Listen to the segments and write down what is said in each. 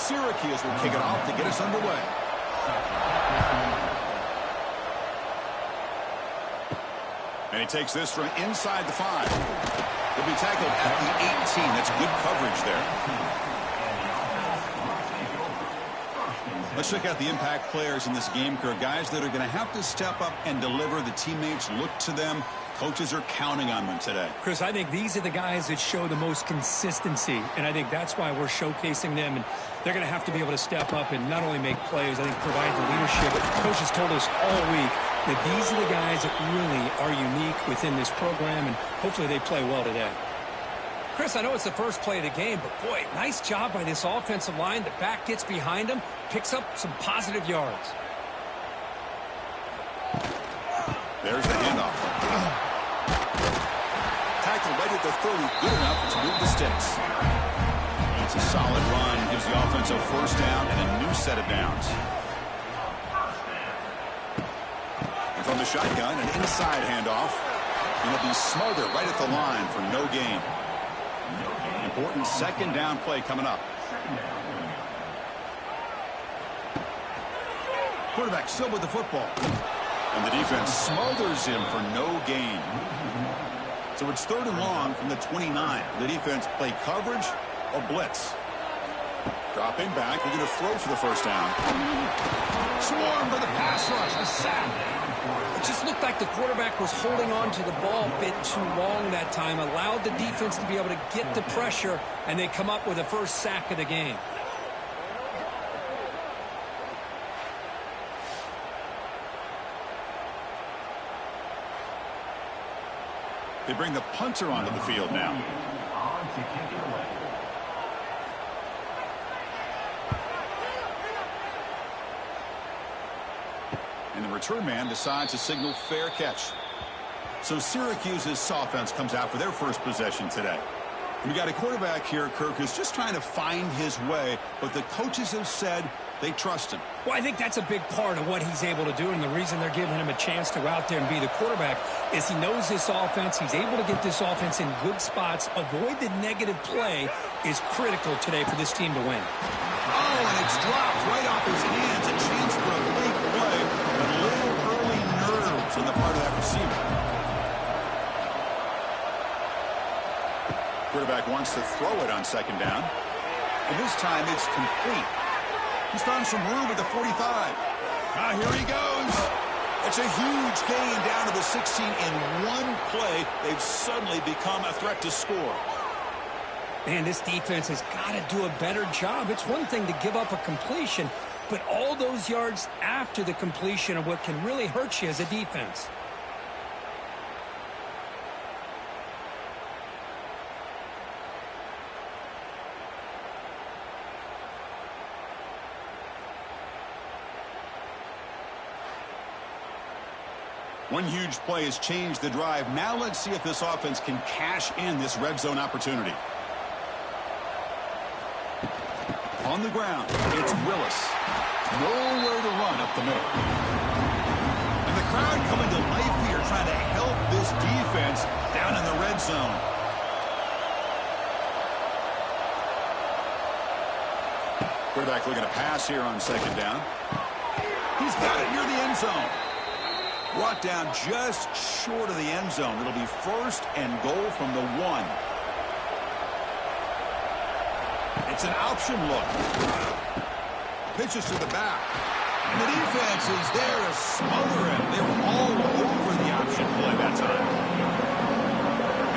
Syracuse will kick it off to get us underway. And he takes this from inside the 5. He'll be tackled at the 18. That's good coverage there. Let's check out the impact players in this game, Kirk. Guys that are going to have to step up and deliver. The teammates look to them. Coaches are counting on them today. Chris, I think these are the guys that show the most consistency, and I think that's why we're showcasing them. And they're going to have to be able to step up and not only make plays, I think provide the leadership. Coaches told us all week that these are the guys that really are unique within this program, and hopefully they play well today. Chris, I know it's the first play of the game, but boy, nice job by this offensive line. The back gets behind him, picks up some positive yards. There's the handoff. Tackled right at the 30, good enough to move the sticks. It's a solid run, gives the offense a first down and a new set of downs. And from the shotgun, an inside handoff. And it'll be smothered right at the line for no gain. Important second down play coming up. Quarterback still with the football. And the defense smothers him for no gain. So it's 3rd and long from the 29. The defense play coverage or blitz. Dropping back. We're going to throw for the first down. Swarmed by the pass rush. A sack. It just looked like the quarterback was holding on to the ball a bit too long that time. Allowed the defense to be able to get the pressure, and they come up with the first sack of the game. They bring the punter onto the field now. And the return man decides to signal fair catch. So Syracuse's offense comes out for their first possession today. We got a quarterback here, Kirk, who's just trying to find his way, but the coaches have said they trust him. Well, I think that's a big part of what he's able to do, and the reason they're giving him a chance to go out there and be the quarterback is he knows this offense. He's able to get this offense in good spots. Avoid the negative play is critical today for this team to win. Oh, and it's dropped right off his hands. A chance for a big play, but a little early nerves on the part of that receiver. Quarterback wants to throw it on second down. And this time it's complete. He's found some room at the 45. Ah, here he goes. It's a huge gain down to the 16 in one play. They've suddenly become a threat to score. Man, this defense has got to do a better job. It's one thing to give up a completion, but all those yards after the completion are what can really hurt you as a defense. One huge play has changed the drive. Now let's see if this offense can cash in this red zone opportunity. On the ground, it's Willis. Nowhere to run up the middle. And the crowd coming to life here, trying to help this defense down in the red zone. Quarterback looking to pass here on second down. He's got it near the end zone. Brought down just short of the end zone. It'll be 1st and goal from the 1. It's an option look. Pitches to the back. And the defense is there to smother him. They were all over the option play that time.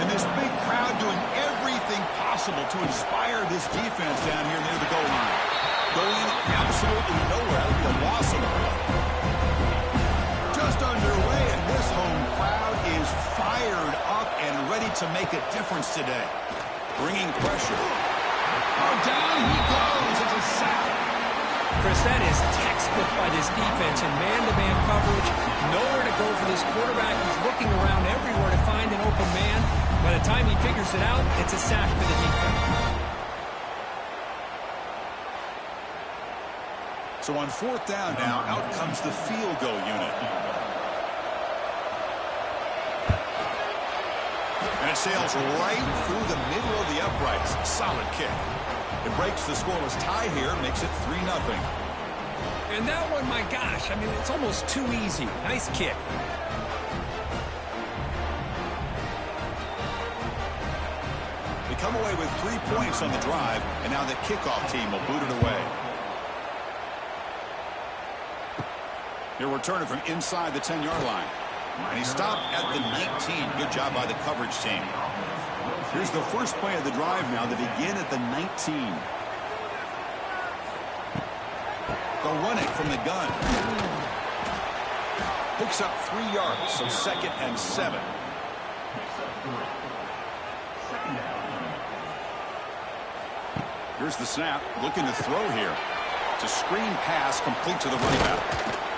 And this big crowd doing everything possible to inspire this defense down here near the goal line. Going absolutely nowhere. That would be a loss of the play. Just underway, and this home crowd is fired up and ready to make a difference today. Bringing pressure. Oh, down he goes. It's a sack. Chris, that is textbook by this defense in man-to-man coverage. Nowhere to go for this quarterback. He's looking around everywhere to find an open man. By the time he figures it out, it's a sack for the defense. So on 4th down now, out comes the field goal unit. And it sails right through the middle of the uprights. Solid kick. It breaks the scoreless tie here, makes it 3-0. And that one, my gosh, I mean, it's almost too easy. Nice kick. They come away with 3 points on the drive, and now the kickoff team will boot it away. He'll return it from inside the 10-yard line. And he stopped at the 19. Good job by the coverage team. Here's the first play of the drive now. They begin at the 19. They'll run it from the gun. Picks up 3 yards, so 2nd and 7. Here's the snap. Looking to throw here. It's a screen pass complete to the running back.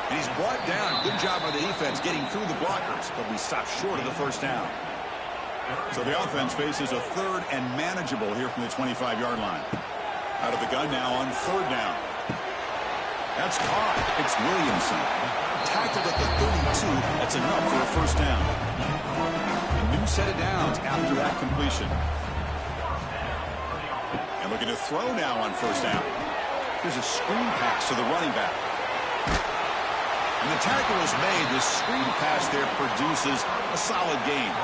And he's brought down. Good job by the defense getting through the blockers, but we stopped short of the first down. So the offense faces a 3rd and manageable here from the 25-yard line. Out of the gun now on 3rd down. That's caught. It's Williamson. Tackled at the 32. That's enough for a first down. A new set of downs after that completion. And looking to throw now on first down. There's a screen pass to the running back. And the tackle is made. The screen pass there produces a solid gain.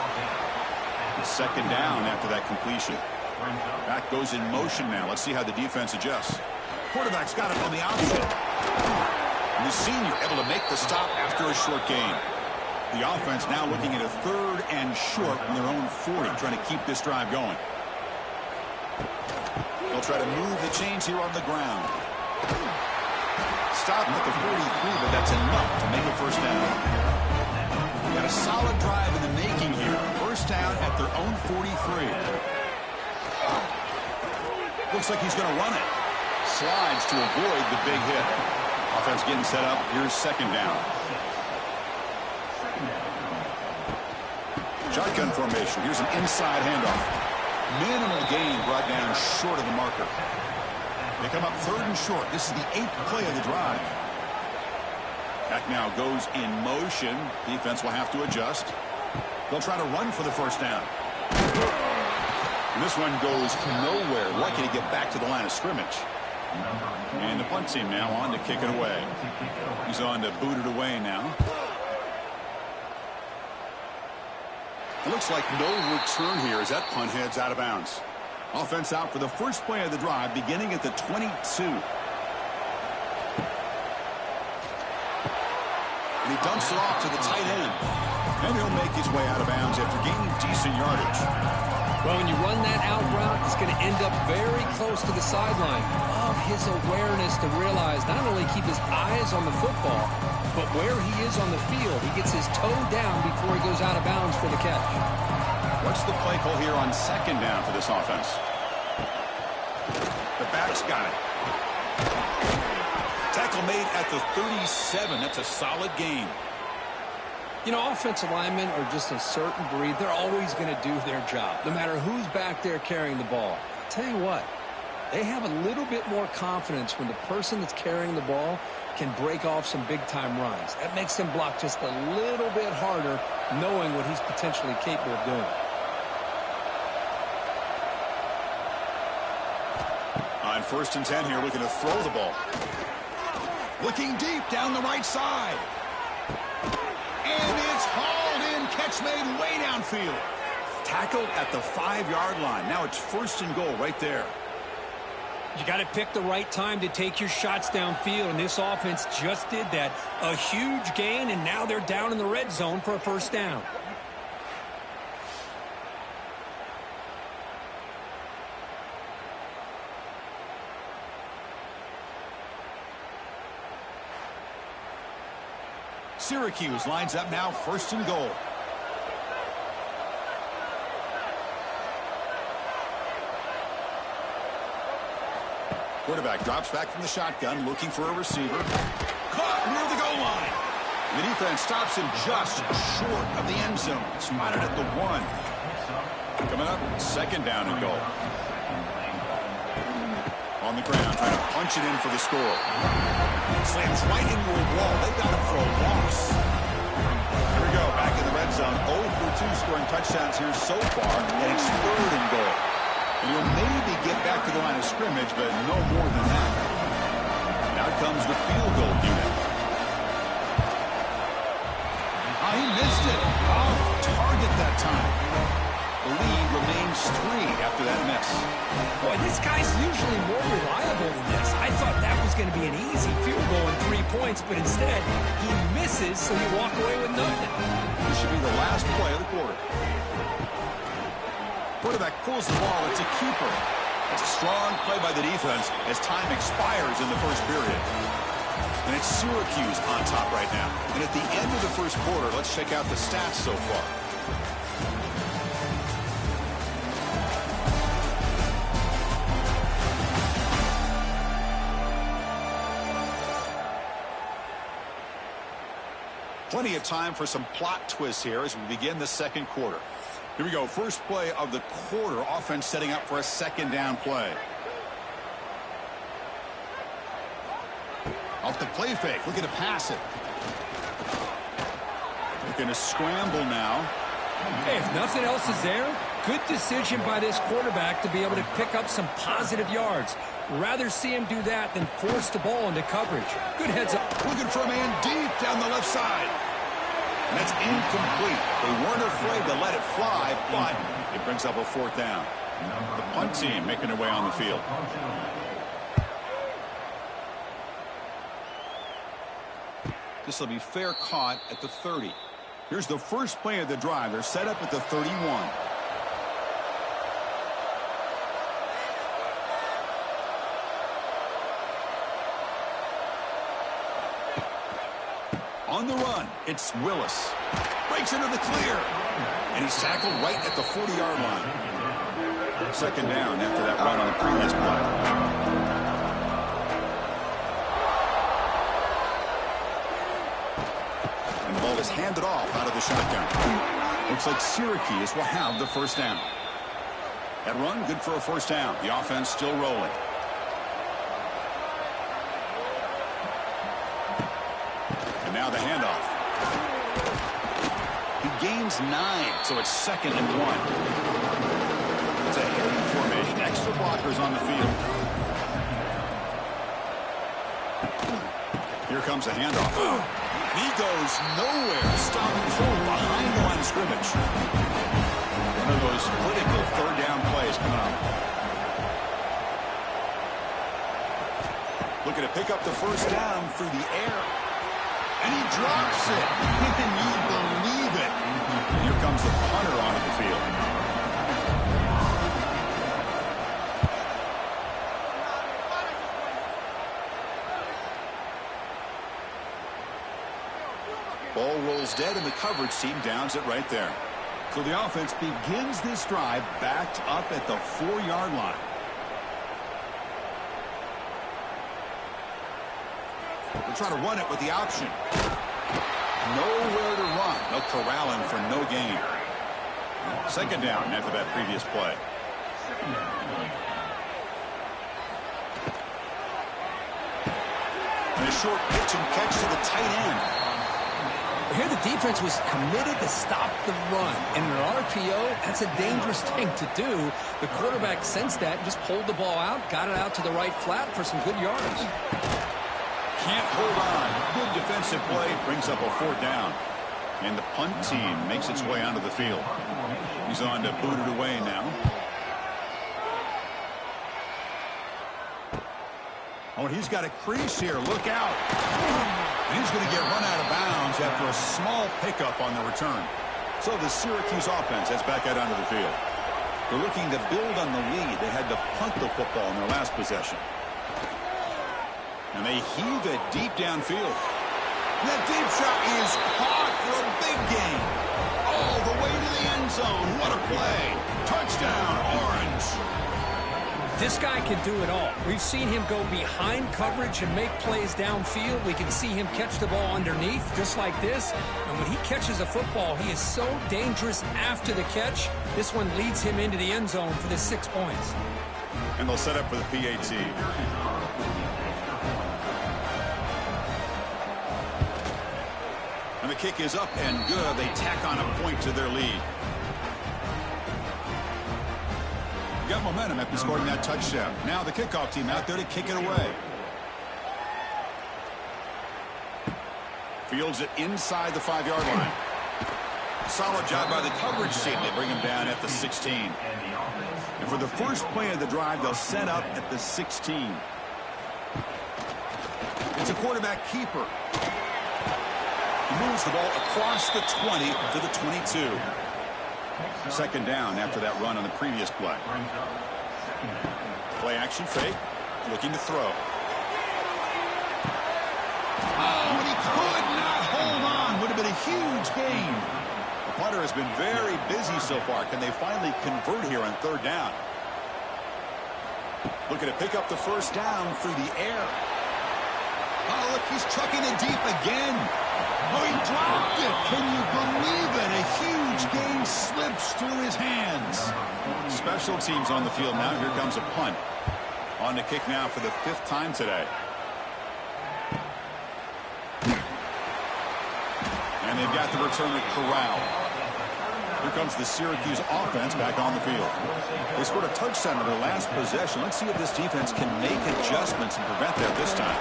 2nd down after that completion. Back goes in motion now. Let's see how the defense adjusts. Quarterback's got it on the option. And the senior able to make the stop after a short gain. The offense now looking at a 3rd and short from their own 40, trying to keep this drive going. They'll try to move the chains here on the ground. Stop at the 43, but that's enough to make a first down. Got a solid drive in the making here. First down at their own 43. Looks like he's going to run it. Slides to avoid the big hit. Offense getting set up. Here's 2nd down. Shotgun formation. Here's an inside handoff. Minimal gain brought down short of the marker. They come up 3rd and short. This is the 8th play of the drive. Back now goes in motion. Defense will have to adjust. They'll try to run for the first down. And this one goes nowhere. Lucky to get back to the line of scrimmage. And the punt team now on to kick it away. He's on to boot it away now. It looks like no return here as that punt heads out of bounds. Offense out for the first play of the drive, beginning at the 22. And he dumps it off to the tight end. And he'll make his way out of bounds after gaining decent yardage. Well, when you run that out route, it's going to end up very close to the sideline. Love his awareness to realize not only keep his eyes on the football, but where he is on the field. He gets his toe down before he goes out of bounds for the catch. What's the play call here on 2nd down for this offense? The back's got it. Tackle made at the 37. That's a solid gain. You know, offensive linemen are just a certain breed. They're always going to do their job, no matter who's back there carrying the ball. I'll tell you what, they have a little bit more confidence when the person that's carrying the ball can break off some big-time runs. That makes them block just a little bit harder, knowing what he's potentially capable of doing. On 1st and 10 here, looking to throw the ball. Looking deep down the right side. And it's hauled in. Catch made way downfield. Tackled at the 5-yard line. Now it's 1st and goal right there. You got to pick the right time to take your shots downfield, and this offense just did that. A huge gain, and now they're down in the red zone for a first down. Syracuse lines up now, 1st and goal. Quarterback drops back from the shotgun, looking for a receiver. Caught near the goal line. The defense stops him just short of the end zone. Spotted at the 1. Coming up, 2nd down and goal. On the ground, trying to punch it in for the score. Slams right into a wall. They've got him for a loss. Here we go, back in the red zone. 0 for 2 scoring touchdowns here so far, and it's 3rd and goal. And he'll maybe get back to the line of scrimmage, but no more than that. Now comes the field goal unit. Oh, he missed it. Off target that time. The lead remains 3 after that miss. Boy, this guy's usually more reliable than this. I thought that was going to be an easy field goal and 3 points, but instead, he misses, so you walk away with nothing. This should be the last play of the quarter. Quarterback pulls the ball. It's a keeper. It's a strong play by the defense as time expires in the first period. And it's Syracuse on top right now. And at the end of the first quarter, let's check out the stats so far. Plenty of time for some plot twists here as we begin the second quarter. Here we go. First play of the quarter. Offense setting up for a second down play. Off the play fake. Looking to pass it. Looking to scramble now. Hey, if nothing else is there, good decision by this quarterback to be able to pick up some positive yards. Rather see him do that than force the ball into coverage. Good heads up. Looking for a man deep down the left side. And that's incomplete. They weren't afraid to let it fly, but it brings up a fourth down. The punt team making their way on the field. This will be fair caught at the 30. Here's the first play of the drive. They're set up at the 31. On the run, it's Willis. Breaks into the clear. And he's tackled right at the 40-yard line. Second down after that run on the previous play. And the ball is handed off out of the shotgun. Looks like Syracuse will have the first down. That run, good for a first down. The offense still rolling. And now the handoff. He gains 9, so it's 2nd and 1. It's a heavy formation. Extra blockers on the field. Here comes a handoff. He goes nowhere. Stopping short behind the line of scrimmage. One of those critical third down plays coming up. Looking to pick up the first down through the air. And he drops it. Can you believe it? And here comes the punter onto the field. Ball rolls dead, and the coverage team downs it right there. So the offense begins this drive backed up at the 4-yard line. They'll try to run it with the option. Nowhere to run. They'll corral him for no gain. Second down after that previous play. And a short pitch and catch to the tight end. Here the defense was committed to stop the run. And in an RPO, that's a dangerous thing to do. The quarterback sensed that and just pulled the ball out, got it out to the right flat for some good yards. Can't hold on. Good defensive play. Brings up a fourth down. And the punt team makes its way onto the field. He's on to boot it away now. Oh, and he's got a crease here. Look out. And he's going to get run out of bounds after a small pickup on the return. So the Syracuse offense heads back out onto the field. They're looking to build on the lead. They had to punt the football in their last possession. And they heave it deep downfield. And that deep shot is caught for a big gain. All the way to the end zone. What a play. Touchdown, Orange. This guy can do it all. We've seen him go behind coverage and make plays downfield. We can see him catch the ball underneath, just like this. And when he catches a football, he is so dangerous after the catch. This one leads him into the end zone for the 6 points. And they'll set up for the PAT. And the kick is up and good. They tack on a point to their lead. got momentum after scoring that touchdown. Now the kickoff team out there to kick it away. Fields it inside the 5-yard line. Solid job by the coverage team. They bring him down at the 16. And for the first play of the drive, they'll set up at the 16. It's a quarterback keeper. He moves the ball across the 20 to the 22. Second down after that run on the previous play. Play action fake. Looking to throw. Oh, and he could not hold on. Would have been a huge gain. The punter has been very busy so far. Can they finally convert here on third down? Looking to pick up the first down through the air. Oh, look, he's trucking it deep again. Oh, he dropped it. Can you believe it? A huge gain slips through his hands. Special teams on the field now. Here comes a punt. On to kick now for the 5th time today. And they've got the returner corralled. Here comes the Syracuse offense back on the field. They scored a touchdown on their last possession. Let's see if this defense can make adjustments and prevent that this time.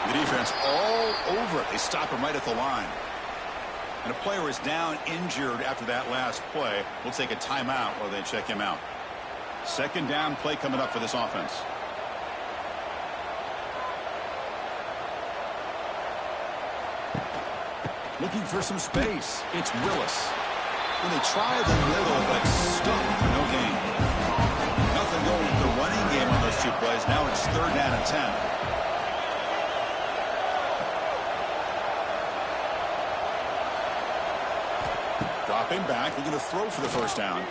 The defense all over it. They stop him right at the line. And a player is down injured after that last play. We'll take a timeout while they check him out. Second down play coming up for this offense. Looking for some space. It's Willis. When they try the middle, but stuck for no gain. Nothing going with the running game on those 2 plays. Now it's third down and 10. Dropping back, looking to throw for the first down.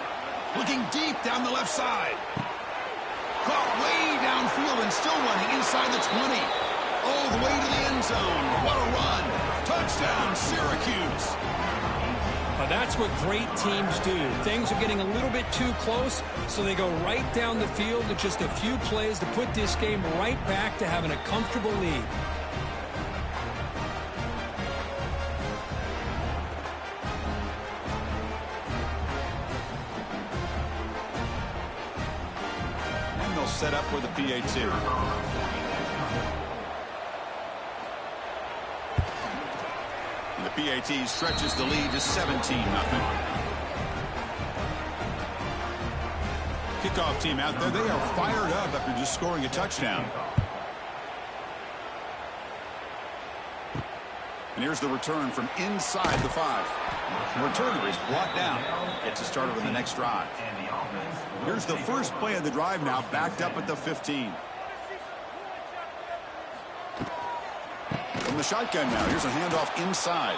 Looking deep down the left side. Caught way downfield and still running inside the 20. All the way to the end zone. What a run. Touchdown, Syracuse. That's what great teams do. Things are getting a little bit too close, so they go right down the field with just a few plays to put this game right back to having a comfortable lead. And they'll set up with a PAT. The PAT stretches the lead to 17-0. Kickoff team out there. They are fired up after just scoring a touchdown. And here's the return from inside the 5. The returner is brought down. Gets us started on the next drive. Here's the first play of the drive now, backed up at the 15. From the shotgun now, here's a handoff inside.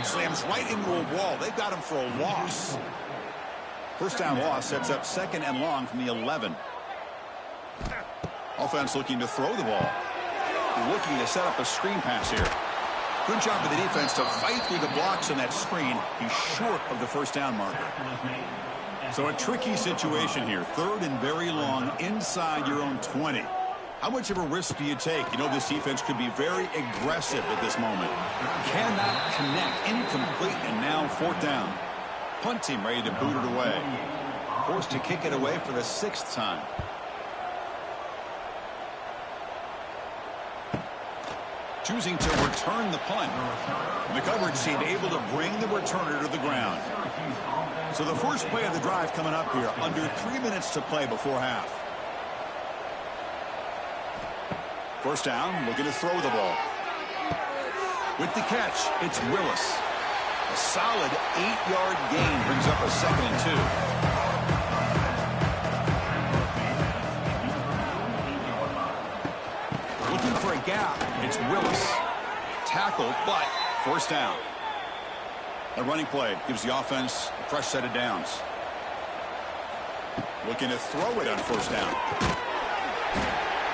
Slams right into a wall. They've got him for a loss. First down loss sets up second and long from the 11. Offense looking to throw the ball. Looking to set up a screen pass here. Good job of the defense to fight through the blocks on that screen. He's short of the first down marker. So a tricky situation here. Third and very long inside your own 20. How much of a risk do you take? You know this defense could be very aggressive at this moment. Cannot connect. Incomplete, and now 4th down. Punt team ready to boot it away. Forced to kick it away for the 6th time. Choosing to return the punt. And the coverage team able to bring the returner to the ground. So the first play of the drive coming up here. Under 3 minutes to play before half. First down, looking to throw the ball. With the catch, it's Willis. A solid 8-yard gain brings up a 2nd and 2. Looking for a gap, it's Willis. Tackle, but first down. A running play gives the offense a fresh set of downs. Looking to throw it on first down.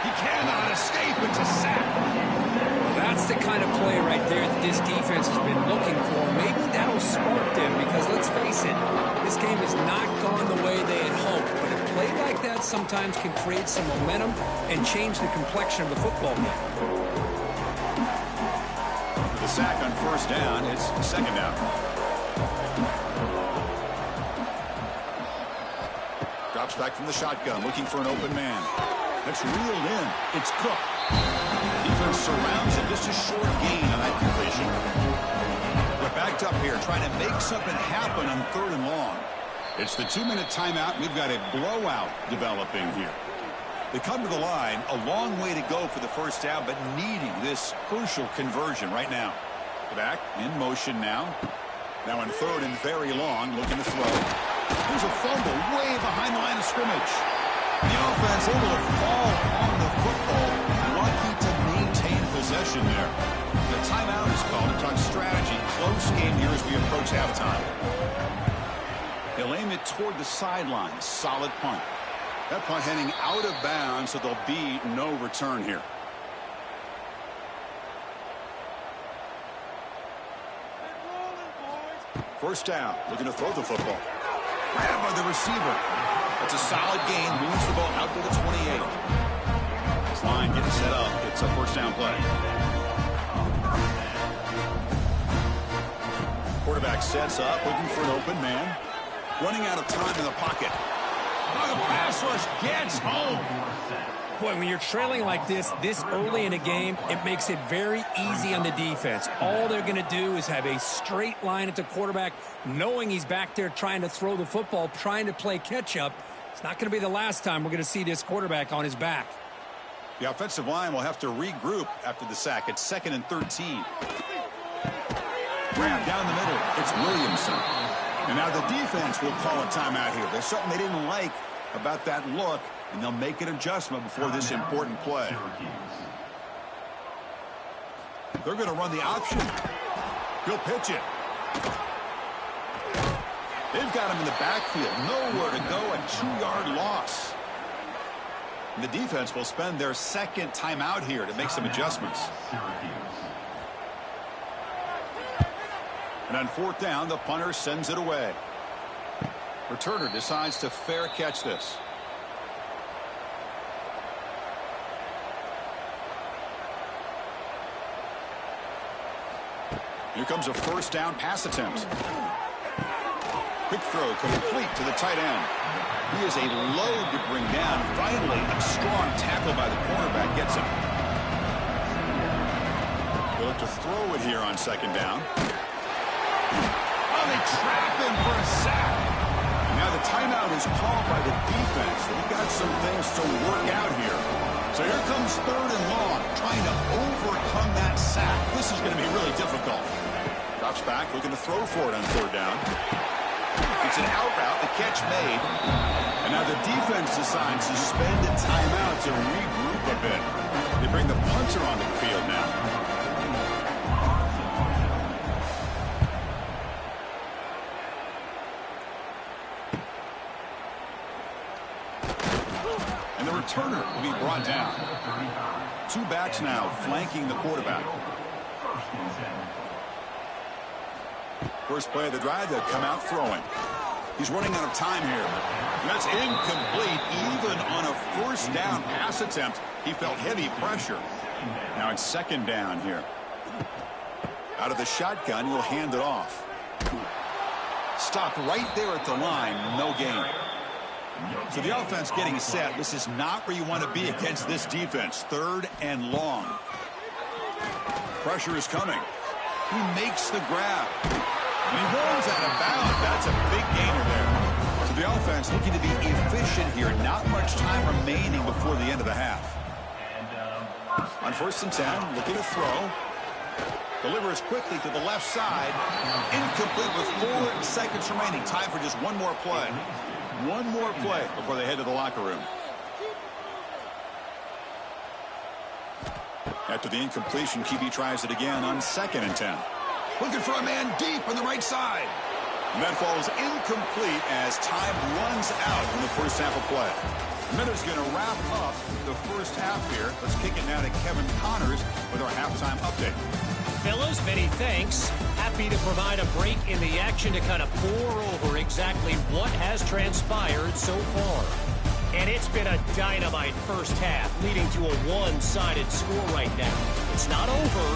He cannot escape. It's a sack. That's the kind of play right there that this defense has been looking for. Maybe that'll spark them because, let's face it, this game has not gone the way they had hoped. But a play like that sometimes can create some momentum and change the complexion of the football game. The sack on first down. It's second down. Drops back from the shotgun, looking for an open man. That's reeled in. It's Cook. Defense surrounds him. Just a short gain on that completion. We're backed up here, trying to make something happen on 3rd and long. It's the 2-minute timeout. We've got a blowout developing here. They come to the line, a long way to go for the first down, but needing this crucial conversion right now. Back in motion now. Now in 3rd and very long, looking to throw. There's a fumble way behind the line of scrimmage. The offense able to fall on the football. Lucky to maintain possession there. The timeout is called to talk strategy. Close game here as we approach halftime. They'll aim it toward the sideline. Solid punt. That punt heading out of bounds, so there'll be no return here. First down, looking to throw the football. Grabbed by the receiver. That's a solid gain, moves the ball out to the 28. This line getting set up. It's a first down play. Quarterback sets up, looking for an open man. Running out of time in the pocket. Oh, the pass rush gets home. Boy, when you're trailing like this early in a game, it makes it very easy on the defense. All they're going to do is have a straight line at the quarterback, knowing he's back there trying to throw the football, trying to play catch-up. It's not going to be the last time we're going to see this quarterback on his back. The offensive line will have to regroup after the sack. It's 2nd and 13. Grab down the middle. It's Williamson. And now the defense will call a timeout here. There's something they didn't like about that look, and they'll make an adjustment before this important play. They're going to run the option. He'll pitch it. They've got him in the backfield. Nowhere to go. A 2-yard loss. And the defense will spend their 2nd timeout here to make some adjustments. And on 4th down, the punter sends it away. Returner decides to fair catch this. Here comes a first down pass attempt. Quick throw complete to the tight end. He is a load to bring down. Finally, a strong tackle by the cornerback gets him. They'll look to throw it here on 2nd down. Oh, they trap him for a sack. Now the timeout is called by the defense. They've got some things to work out here. So here comes 3rd and long, trying to overcome that sack. This is going to be really difficult. Drops back, looking to throw for it on 3rd down. It's an out route, the catch made. And now the defense decides to spend a timeout to regroup a bit. They bring the punter onto the field now. And the returner will be brought down. 2 backs now flanking the quarterback. First play of the drive, they'll come out throwing. He's running out of time here. That's incomplete. Even on a first down pass attempt, he felt heavy pressure. Now it's 2nd down here. Out of the shotgun, he'll hand it off. Stopped right there at the line, no gain. So the offense getting set. This is not where you want to be against this defense. 3rd and long. Pressure is coming. He makes the grab. And he rolls out of bounds. That's a big gainer there. So the offense looking to be efficient here. Not much time remaining before the end of the half. On 1st and 10, looking to throw. Delivers quickly to the left side. Incomplete with 4 seconds remaining. Time for just one more play. One more play before they head to the locker room. After the incompletion, QB tries it again on 2nd and 10. Looking for a man deep on the right side. And that falls incomplete as time runs out in the first half of play. Miller's going to wrap up the first half here. Let's kick it now to Kevin Connors with our halftime update. Fellas, many thanks. Happy to provide a break in the action to kind of pour over exactly what has transpired so far. And it's been a dynamite first half, leading to a one-sided score right now. It's not over,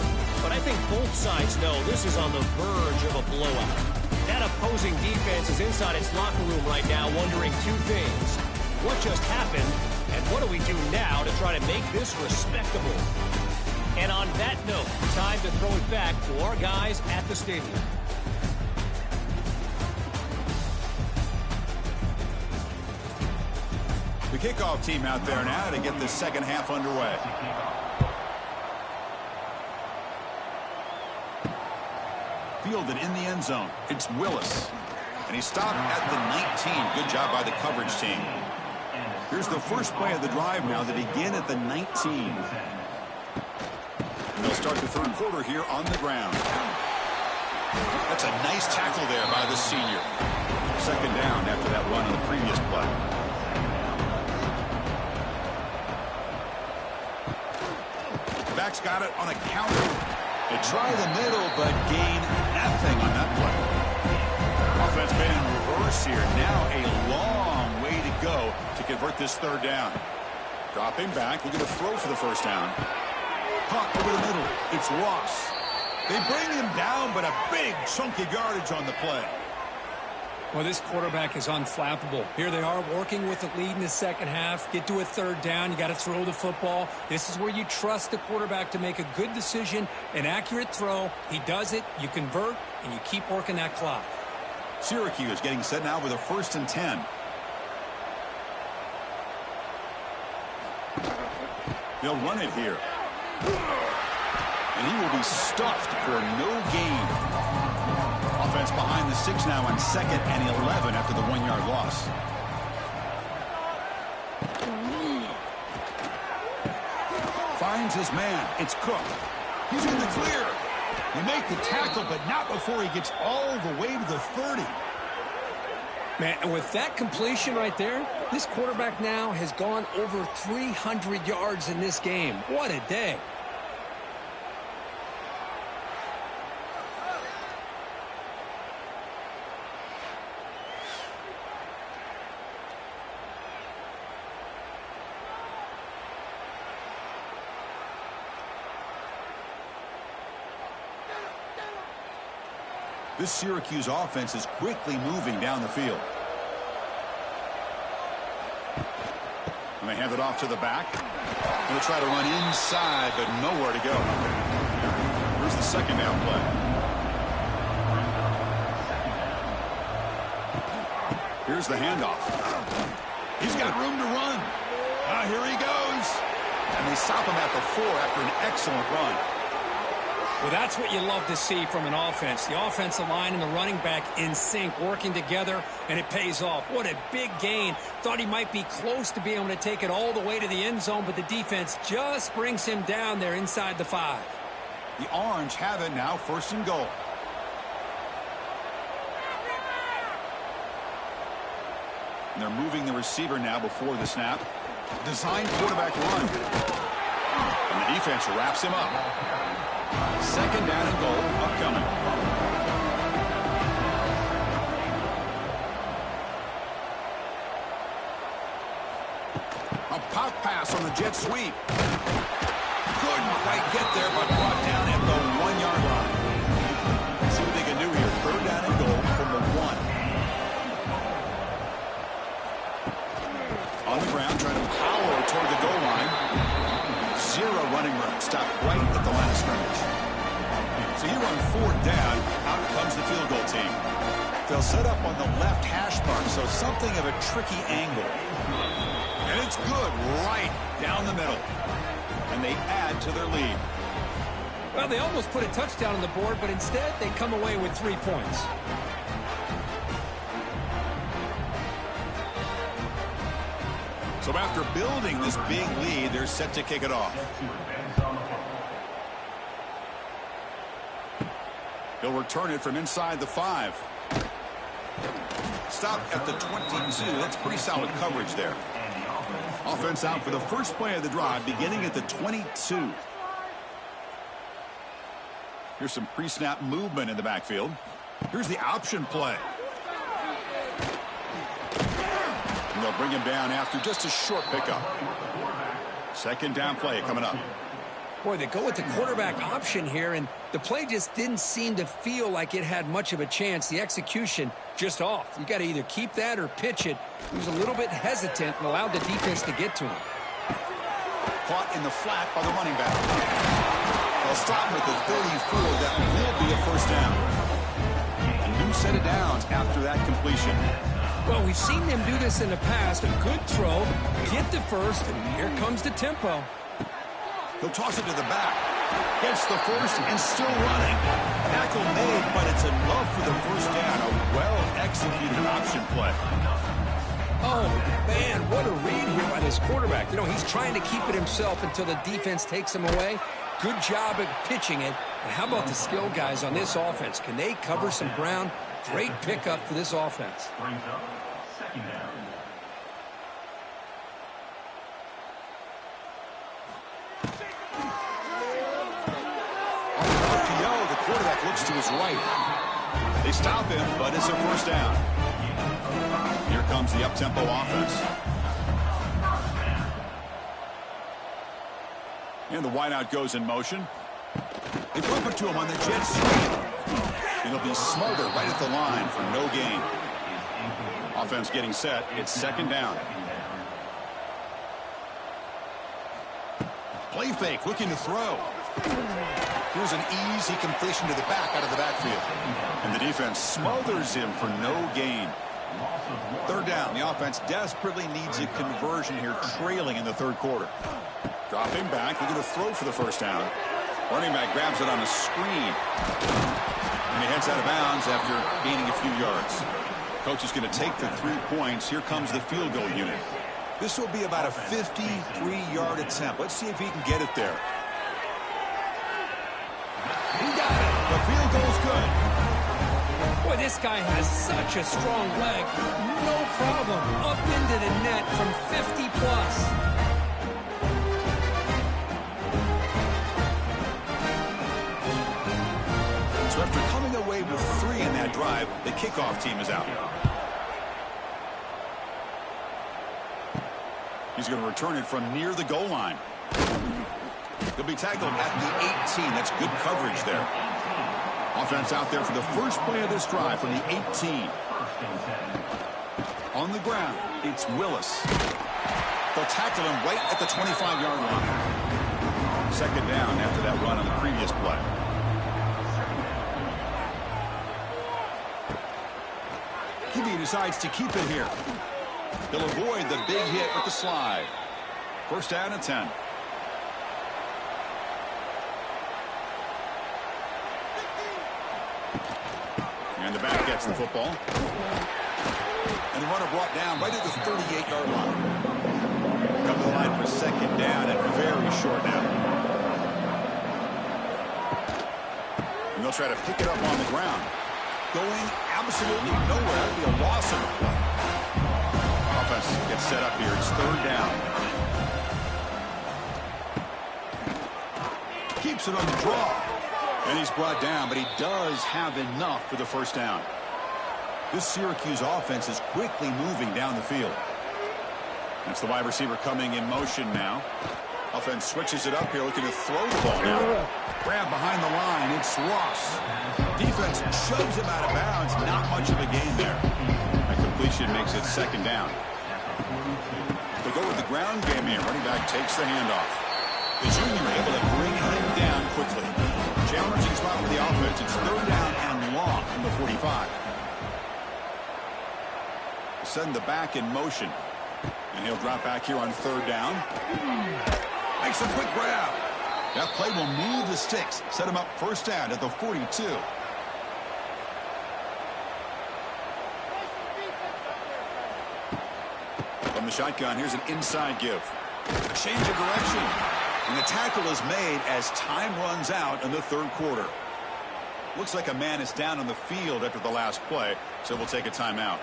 but I think both sides know this is on the verge of a blowout. That opposing defense is inside its locker room right now wondering 2 things. what just happened, and what do we do now to try to make this respectable? And on that note, time to throw it back to our guys at the stadium. The kickoff team out there now to get the second half underway. Fielded in the end zone. It's Willis. And he stopped at the 19. Good job by the coverage team. Here's the first play of the drive now to begin at the 19. And they'll start the third quarter here on the ground. That's a nice tackle there by the senior. Second down after that run on the previous play. Back's got it on a counter. They try the middle, but gain nothing on that play. Offense been in reverse here. Now a long way to go to convert this third down. Dropping back, looking to throw for the first down. Punt over the middle. It's Ross. They bring him down, but a big chunk of yardage on the play. Well, this quarterback is unflappable. Here they are working with the lead in the second half. Get to a third down. You got to throw the football. This is where you trust the quarterback to make a good decision, an accurate throw. He does it, you convert, and you keep working that clock. Syracuse getting set now with a 1st and 10. They'll run it here. And he will be stuffed for no gain. Offense behind the 6 now on 2nd and 11 after the 1-yard loss. Finds his man. It's Cook. He's in the clear. They make the tackle, but not before he gets all the way to the 30. Man, and with that completion right there, this quarterback now has gone over 300 yards in this game. What a day. This Syracuse offense is quickly moving down the field. And they hand it off to the back. Going to try to run inside, but nowhere to go. Here's the second down play. Here's the handoff. He's got room to run. Here he goes. And they stop him at the 4 after an excellent run. Well, that's what you love to see from an offense. The offensive line and the running back in sync, working together, and it pays off. What a big gain. Thought he might be close to being able to take it all the way to the end zone, but the defense just brings him down there inside the 5. The Orange have it now, 1st and goal. And they're moving the receiver now before the snap. Design quarterback run. And the defense wraps him up. 2nd down and goal upcoming. A pop pass on the jet sweep. Couldn't quite get there, but brought down at the 1-yard line. Let's see what they can do here. 3rd down and goal from the 1. On the ground, trying to power toward the goal line. 0 running room. Stopped right at the line of scrimmage. So here on 4th down, out comes the field goal team. They'll set up on the left hash mark, so something of a tricky angle. And it's good right down the middle. And they add to their lead. Well, they almost put a touchdown on the board, but instead they come away with 3 points. So after building this big lead, they're set to kick it off. He'll return it from inside the 5. Stop at the 22. That's pretty solid coverage there. Offense out for the first play of the drive, beginning at the 22. Here's some pre-snap movement in the backfield. Here's the option play. And they'll bring him down after just a short pickup. 2nd down play coming up. Boy, they go with the quarterback option here, and the play just didn't seem to feel like it had much of a chance. The execution just off. You got to either keep that or pitch it. He was a little bit hesitant and allowed the defense to get to him. Caught in the flat by the running back. They'll stop with the 34. That will be a first down. A new set of downs after that completion. Well, we've seen them do this in the past. A good throw, get the first, and here comes the tempo. He'll toss it to the back. Gets the first and still running. Tackle made, but it's enough for the first down. A well-executed option play. Oh, man, what a read here by this quarterback. You know, he's trying to keep it himself until the defense takes him away. Good job at pitching it. And how about the skill guys on this offense? Can they cover some ground? Great pickup for this offense. Second down. The quarterback looks to his right. They stop him, but it's a first down. Here comes the up-tempo offense. And the wideout goes in motion. They flip it to him on the jet sweep. And he'll be smothered right at the line for no gain. Offense getting set. It's second down. Play fake, looking to throw. Here's an easy completion to the back out of the backfield. And the defense smothers him for no gain. Third down. The offense desperately needs a conversion here, trailing in the third quarter. Dropping back, looking to throw for the first down. Running back grabs it on a screen. And he heads out of bounds after gaining a few yards. Coach is going to take the 3 points. Here comes the field goal unit. This will be about a 53-yard attempt. Let's see if he can get it there. He got it. The field goal's good. Boy, this guy has such a strong leg. No problem. Up into the net from 50 plus. So after coming away with 3 in that drive, the kickoff team is out. He's going to return it from near the goal line. He'll be tackled at the 18. That's good coverage there. Offense out there for the first play of this drive from the 18. On the ground, it's Willis. They'll tackle him right at the 25-yard line. Second down after that run on the previous play. QB decides to keep it here. He'll avoid the big hit with the slide. First down and 10. And the back gets the football. And the runner brought down right at the 38-yard line. Come to the line for second down and very short now. And they'll try to pick it up on the ground. Going absolutely nowhere. It'll be a loss of a play. Offense gets set up here. It's third down. Keeps it on the draw. And he's brought down, but he does have enough for the first down. This Syracuse offense is quickly moving down the field. That's the wide receiver coming in motion now. Offense switches it up here, looking to throw the ball now. Grab behind the line. It's Ross. Defense shoves him out of bounds. Not much of a gain there. That completion makes it second down. They go with the ground game here. Running back takes the handoff. The junior able to bring him down quickly. Challenging spot for the offense. It's third down and long from the 45. Send the back in motion. And he'll drop back here on third down. Makes a quick grab. That play will move the sticks. Set him up first down at the 42. From the shotgun, here's an inside give. Change of direction. And the tackle is made as time runs out in the third quarter. Looks like a man is down on the field after the last play, so we'll take a timeout.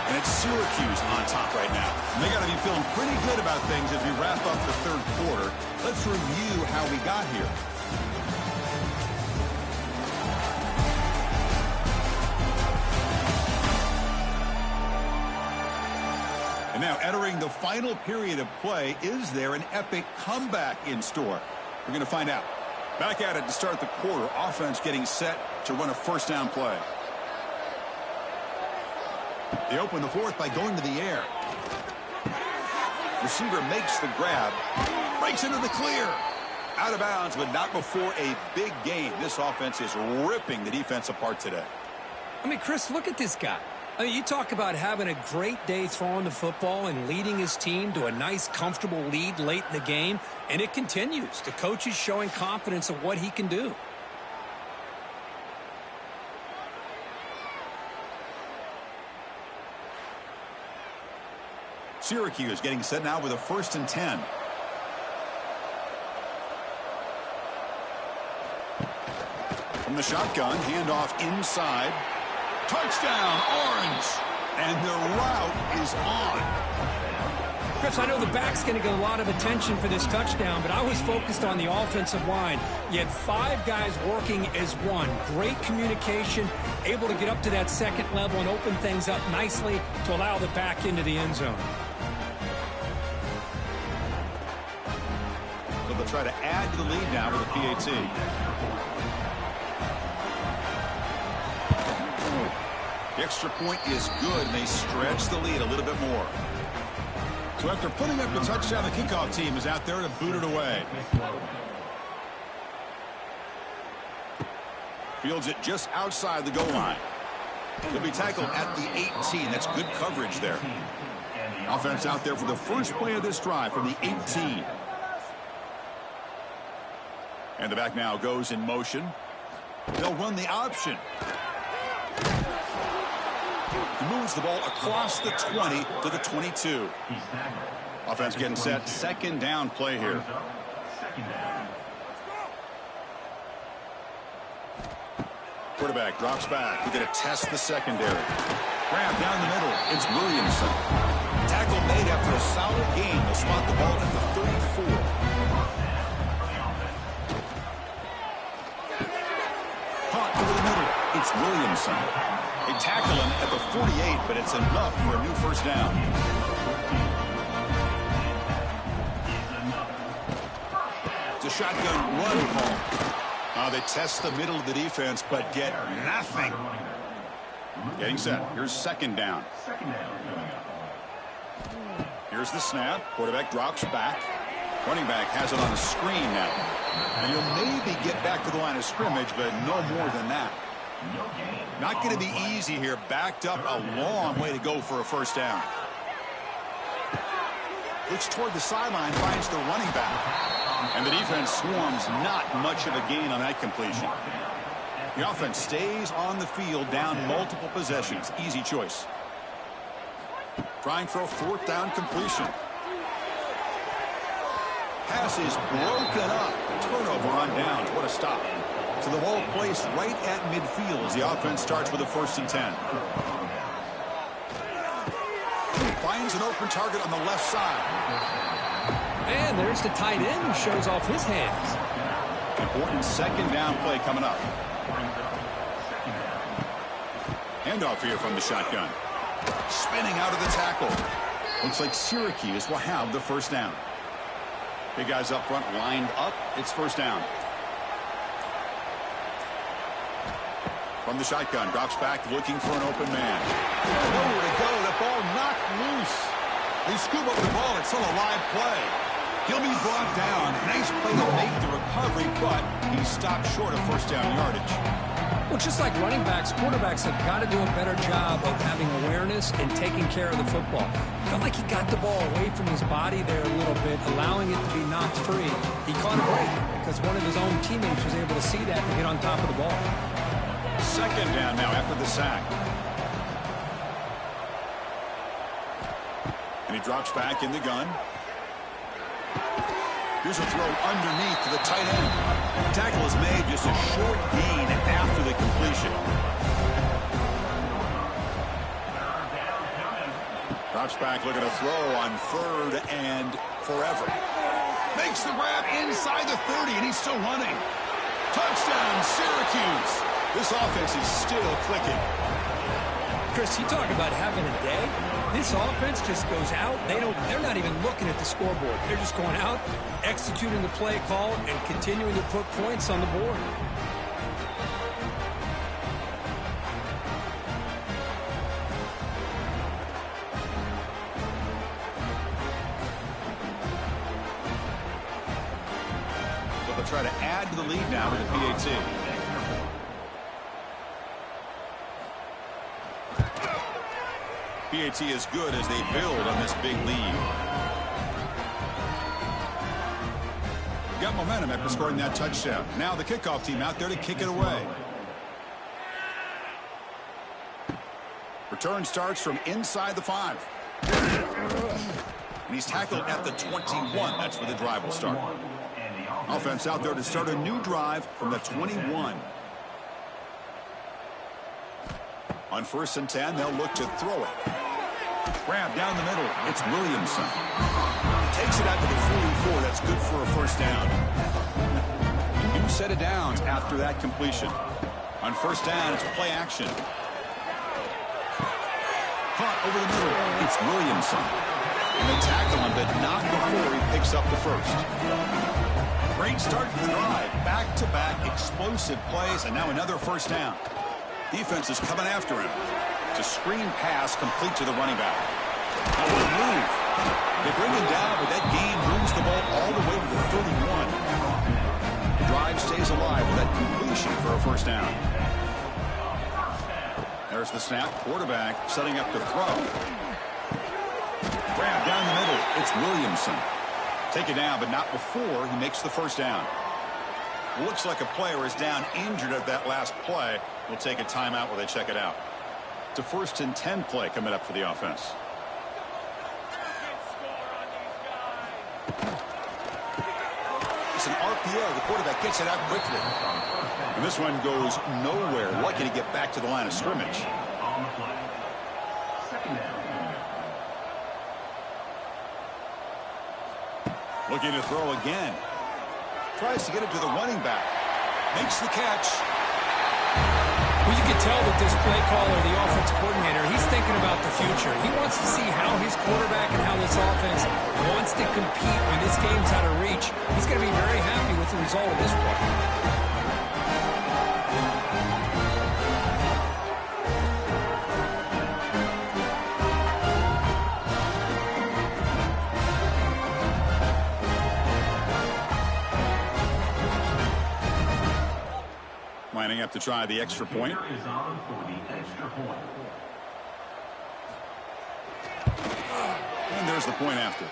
And it's Syracuse on top right now. And they got to be feeling pretty good about things as we wrap up the third quarter. Let's review how we got here. And now entering the final period of play, is there an epic comeback in store? We're going to find out. Back at it to start the quarter. Offense getting set to run a first down play. They open the fourth by going to the air. Receiver makes the grab. Breaks into the clear. Out of bounds, but not before a big game. This offense is ripping the defense apart today. I mean, Chris, look at this guy. I mean, you talk about having a great day throwing the football and leading his team to a nice, comfortable lead late in the game, and it continues. The coach is showing confidence of what he can do. Syracuse getting set now with a 1st and 10. From the shotgun, handoff inside. Touchdown, Orange. And the route is on. Chris, I know the back's going to get a lot of attention for this touchdown, but I was focused on the offensive line. You had 5 guys working as one. Great communication, able to get up to that second level and open things up nicely to allow the back into the end zone. So they'll try to add to the lead now with a PAT. The extra point is good, and they stretch the lead a little bit more. So after putting up the touchdown, the kickoff team is out there to boot it away. Fields it just outside the goal line. He'll be tackled at the 18. That's good coverage there. Offense out there for the first play of this drive from the 18. And the back now goes in motion. They'll run the option. He moves the ball across the 20 to the 22. Offense getting set. Second down play here. Quarterback drops back. We're going to test the secondary. Grab down the middle. It's Williamson. Tackle made after a solid gain. They'll spot the ball at the 34. Punt over the middle. It's Williamson. They tackle him at the 48, but it's enough for a new first down. It's a shotgun run call. They test the middle of the defense, but get nothing. Getting set. Here's second down. Here's the snap. Quarterback drops back. Running back has it on a screen now. And he'll maybe get back to the line of scrimmage, but no more than that. Not going to be easy here. Backed up a long way to go for a first down. Looks toward the sideline, finds the running back. And the defense swarms. Not much of a gain on that completion. The offense stays on the field down multiple possessions. Easy choice. Trying for a 4th down completion. Pass is broken up. Turnover on downs. What a stop. So the ball placed right at midfield as the offense starts with a 1st and 10. Finds an open target on the left side. And there's the tight end who shows off his hands. Important second down play coming up. Handoff here from the shotgun. Spinning out of the tackle. Looks like Syracuse will have the first down. Big guys up front lined up. It's first down. From the shotgun, drops back, looking for an open man. Nowhere to go. The ball knocked loose. They scoop up the ball. It's still a live play. He'll be brought down. Nice play to make the recovery, but he stopped short of first down yardage. Well, just like running backs, quarterbacks have got to do a better job of having awareness and taking care of the football. Felt like he got the ball away from his body there a little bit, allowing it to be knocked free. He caught a break because one of his own teammates was able to see that and get on top of the ball. Second down now after the sack. And he drops back in the gun. Here's a throw underneath to the tight end. Tackle is made, just a short gain after the completion. Drops back, looking to throw on 3rd and forever. Makes the grab inside the 30, and he's still running. Touchdown, Syracuse. This offense is still clicking. Chris, you talk about having a day. This offense just goes out. They're not even looking at the scoreboard. They're just going out, executing the play call, and continuing to put points on the board. So they'll try to add to the lead now with the PAT. PAT is good as they build on this big lead. Got momentum after scoring that touchdown. Now the kickoff team out there to kick it away. Return starts from inside the 5. And he's tackled at the 21. That's where the drive will start. Offense out there to start a new drive from the 21. On 1st and 10, they'll look to throw it. Grab down the middle. It's Williamson. Takes it out to the 44. That's good for a first down. A new set of downs after that completion. On 1st down, it's play action. Caught over the middle. It's Williamson. And they tackle him, but not before he picks up the first. Great start to the drive. Back-to-back explosive plays, and now another first down. Defense is coming after him. It's a screen pass complete to the running back. Oh, what a move. They bring him down, but that gain moves the ball all the way to the 31. The drive stays alive with that completion for a first down. There's the snap. Quarterback setting up to throw. Grab down the middle. It's Williamson. Take it down, but not before he makes the first down. Looks like a player is down injured at that last play. We'll take a timeout while they check it out. It's a 1st and 10 play coming up for the offense. It's an RPO. The quarterback gets it out quickly. And this one goes nowhere. Lucky to get back to the line of scrimmage. On the play. 2nd down. Looking to throw again. Tries to get it to the running back. Makes the catch. Well, you can tell that this play caller, the offense coordinator, he's thinking about the future. He wants to see how his quarterback and how this offense wants to compete when this game's out of reach. He's going to be very happy with the result of this play. Lining up to try the extra point. Is on for the extra point. And there's the point after.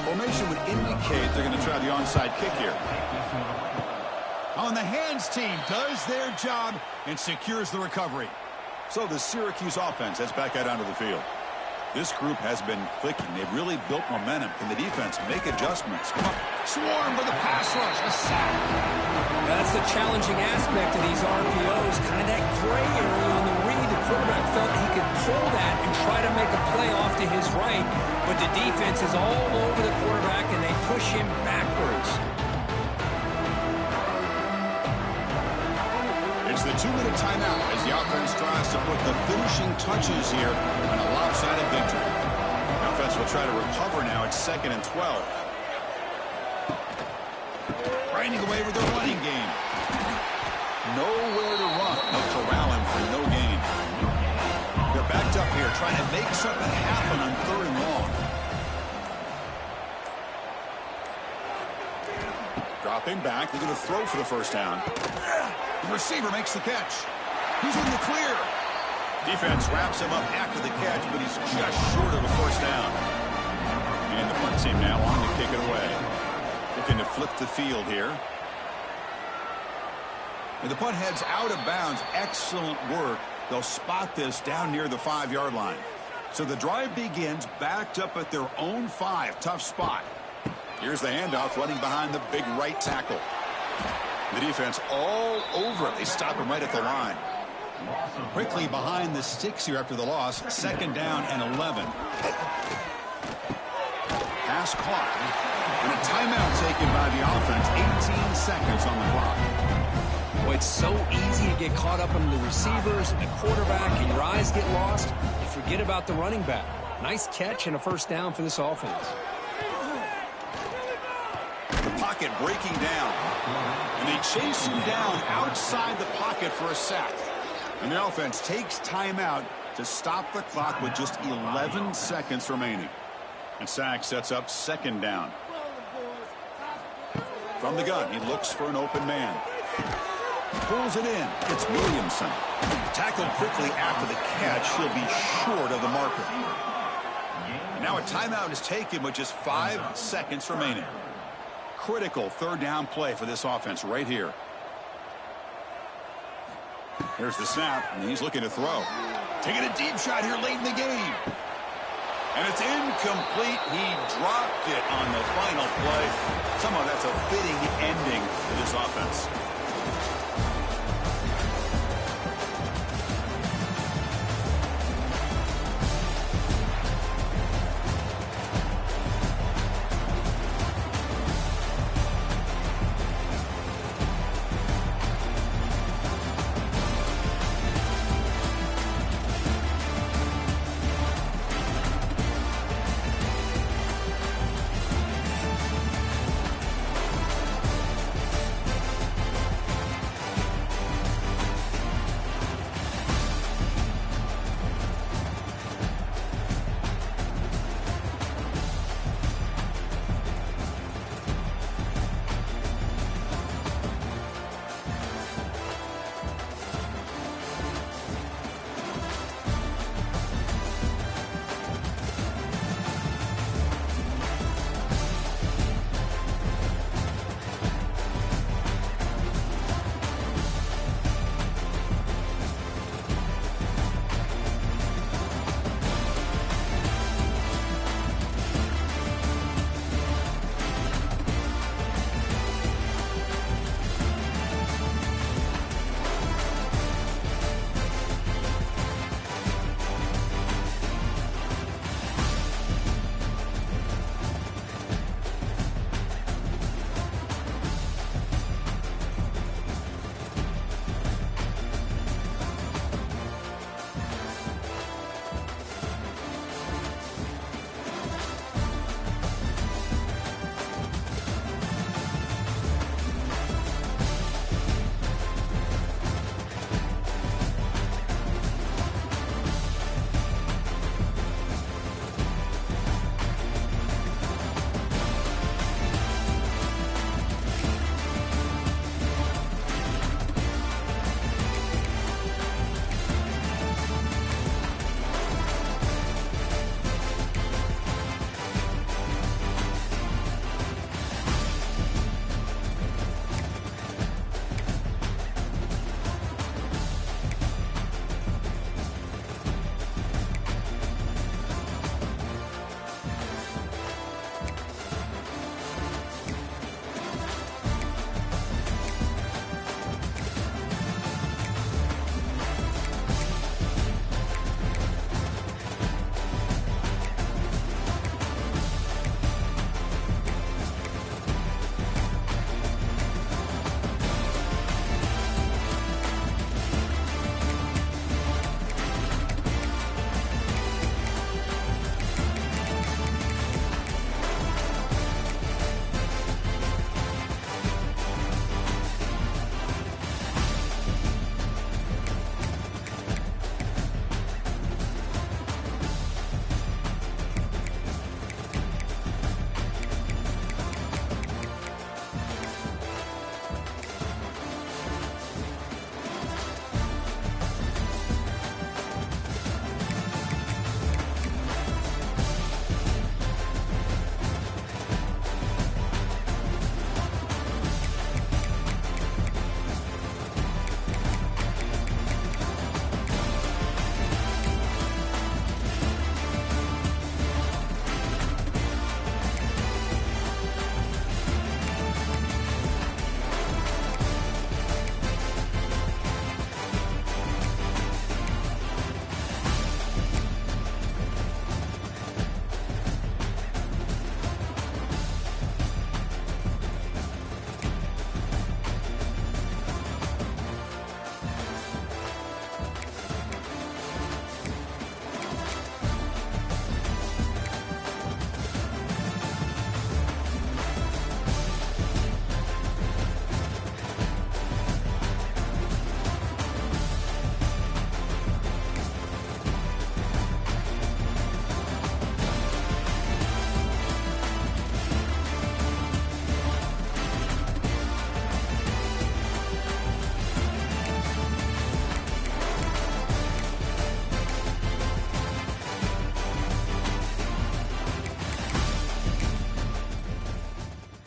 Formation would indicate they're going to try the onside kick here. On the hands team does their job and secures the recovery. So the Syracuse offense heads back out onto the field. This group has been clicking. They've really built momentum. Can the defense make adjustments? Come on. Swarm for the pass rush. A sack. That's the challenging aspect of these RPOs. Kind of that gray area on the read. The quarterback felt he could pull that and try to make a play off to his right. But the defense is all over the quarterback, and they push him backwards. It's the 2-minute timeout as the offense tries to put the finishing touches here on a lopsided victory. The offense will try to recover now. It's 2nd and 12. Grinding away with their running game. Nowhere to run. They'll corral him for no gain. They're backed up here trying to make something happen on 3rd and long. Dropping back. They're going to throw for the first down. The receiver makes the catch. He's in the clear. Defense wraps him up after the catch, but he's just short of a first down. And the punt team now on to kick it away. Looking to flip the field here. And the punt heads out of bounds. Excellent work. They'll spot this down near the 5-yard line. So the drive begins backed up at their own 5. Tough spot. Here's the handoff running behind the big right tackle. The defense all over it. They stop him right at the line. Quickly behind the sticks here after the loss. 2nd down and 11. Pass caught. And a timeout taken by the offense. 18 seconds on the clock. Well, it's so easy to get caught up in the receivers and the quarterback, and your eyes get lost. You forget about the running back. Nice catch and a first down for this offense. The pocket breaking down. And they chase him down outside the pocket for a sack. And the offense takes timeout to stop the clock with just 11 seconds remaining. And sack sets up second down. From the gun, he looks for an open man. Pulls it in. It's Williamson. Tackled quickly after the catch. He'll be short of the marker. And now a timeout is taken with just 5 seconds remaining. Critical third down play for this offense right here. Here's the snap, and he's looking to throw. Taking a deep shot here late in the game. And it's incomplete. He dropped it on the final play. Somehow that's a fitting ending to this offense.